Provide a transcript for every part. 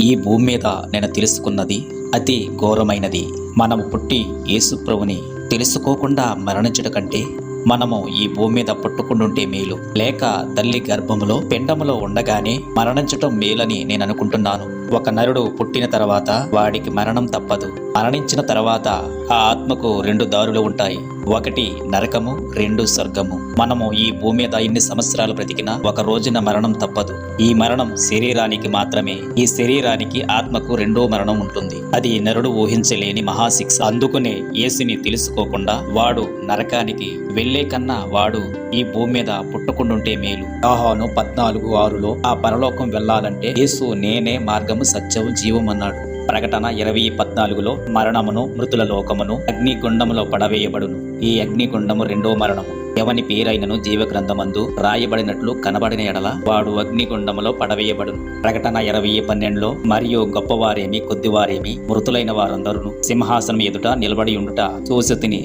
ఈ భూమి మీద నేను తెలుసుకున్నది అతి ఘోరమైనది. మనము పుట్టి యేసు ప్రభుని తెలుసుకోకుండా మరణించడం కంటే మనము ఈ భూమి మీద పుట్టుకుండుంటే మేలు, లేక తల్లి గర్భములో పిండములో ఉండగానే మరణించటం మేలని నేను అనుకుంటున్నాను. ఒక నరుడు పుట్టిన తర్వాత వాడికి మరణం తప్పదు. మరణించిన తర్వాత ఆ ఆత్మకు రెండు దారులు ఉంటాయి. ఒకటి నరకము, రెండు స్వర్గము. మనము ఈ భూమి మీద ఇన్ని సంవత్సరాలు బ్రతికినా ఒక రోజున మరణం తప్పదు. ఈ మరణం శరీరానికి మాత్రమే. ఈ శరీరానికి ఆత్మకు రెండో మరణం ఉంటుంది. అది నరుడు ఊహించలేని మహాశిక్ష. అందుకునే యేసుని తెలుసుకోకుండా వాడు నరకానికి వెళ్లే కన్నా వాడు ఈ భూమి మీద పుట్టుకుండుంటే మేలు. యోహాను 14:6లో ఆ పరలోకం వెళ్లాలంటే యేసు నేనే మార్గము, సత్యము, జీవం అన్నాడు. ప్రకటన 20:14లో మరణమును, మృతుల లోకమును అగ్నిగుండములో పడవేయబడును. ఈ అగ్నిగుండము రెండో మరణము. ఎవని పేరైనను జీవగ్రంథమందు రాయబడినట్లు కనబడిన ఎడల వాడు అగ్నిగుండములో పడవేయబడును. ప్రకటన 20:12లో మరియు గొప్పవారేమి కొద్దివారేమి మృతులైన వారందరూ సింహాసనం ఎదుట నిలబడి ఉండుట చూసితిని.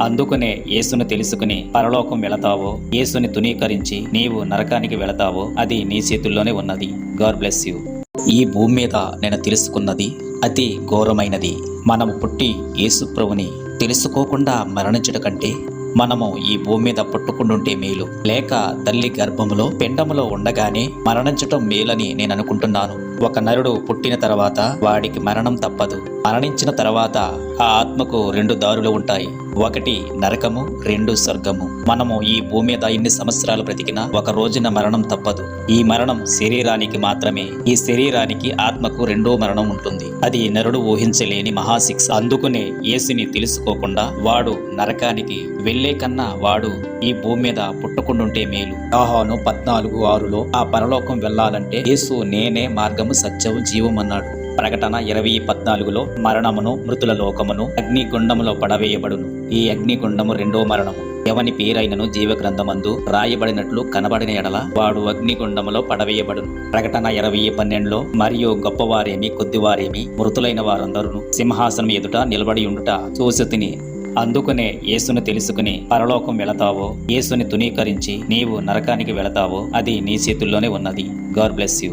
అందుకునే యేసును తెలుసుకుని పరలోకం వెళతావో, యేసుని తునీకరించి నీవు నరకానికి వెళతావో అది నీ చేతుల్లోనే ఉన్నది. God bless you. ఈ భూమి మీద నేను తెలుసుకున్నది అతి ఘోరమైనది. మనము పుట్టి యేసు ప్రభుని తెలుసుకోకుండా మరణించడం కంటే మనము ఈ భూమి మీద పుట్టుకుండుంటే మేలు, లేక తల్లి గర్భములో పిండములో ఉండగానే మరణించటం మేలని నేను అనుకుంటున్నాను. ఒక నరుడు పుట్టిన తర్వాత వాడికి మరణం తప్పదు. మరణించిన తర్వాత ఆ ఆత్మకు రెండు దారులు ఉంటాయి. ఒకటి నరకము, రెండు స్వర్గము. మనము ఈ భూమి మీద ఇన్ని సంవత్సరాలు బ్రతికినా ఒక రోజున మరణం తప్పదు. ఈ మరణం శరీరానికి మాత్రమే. ఈ శరీరానికి ఆత్మకు రెండో మరణం ఉంటుంది. అది నరుడు ఊహించలేని మహాశిక్ష. అందుకునే యేసుని తెలుసుకోకుండా వాడు నరకానికి వెళ్లే కన్నా వాడు ఈ భూమి మీద పుట్టుకుండుంటే మేలు. యోహాను 14:6లో ఆ పరలోకం వెళ్లాలంటే యేసు నేనే మార్గము, సత్యము, జీవం అన్నాడు. ప్రకటన 20:14లో మరణమును, మృతుల లోకమును అగ్నిగుండములో పడవేయబడును. ఈ అగ్నిగుండము రెండో మరణము. ఎవని పేరైనను జీవగ్రంథమందు రాయబడినట్లు కనబడిన ఎడల వాడు అగ్నిగుండములో పడవేయబడును. ప్రకటన 20:12లో మరియు గొప్పవారేమి కొద్దివారేమి మృతులైన వారందరూ సింహాసనం ఎదుట నిలబడి ఉండుట చూసితిని. అందుకునే యేసును తెలుసుకుని పరలోకం వెళతావో, యేసుని తునీకరించి నీవు నరకానికి వెళతావో అది నీ చేతుల్లోనే ఉన్నది. God bless you.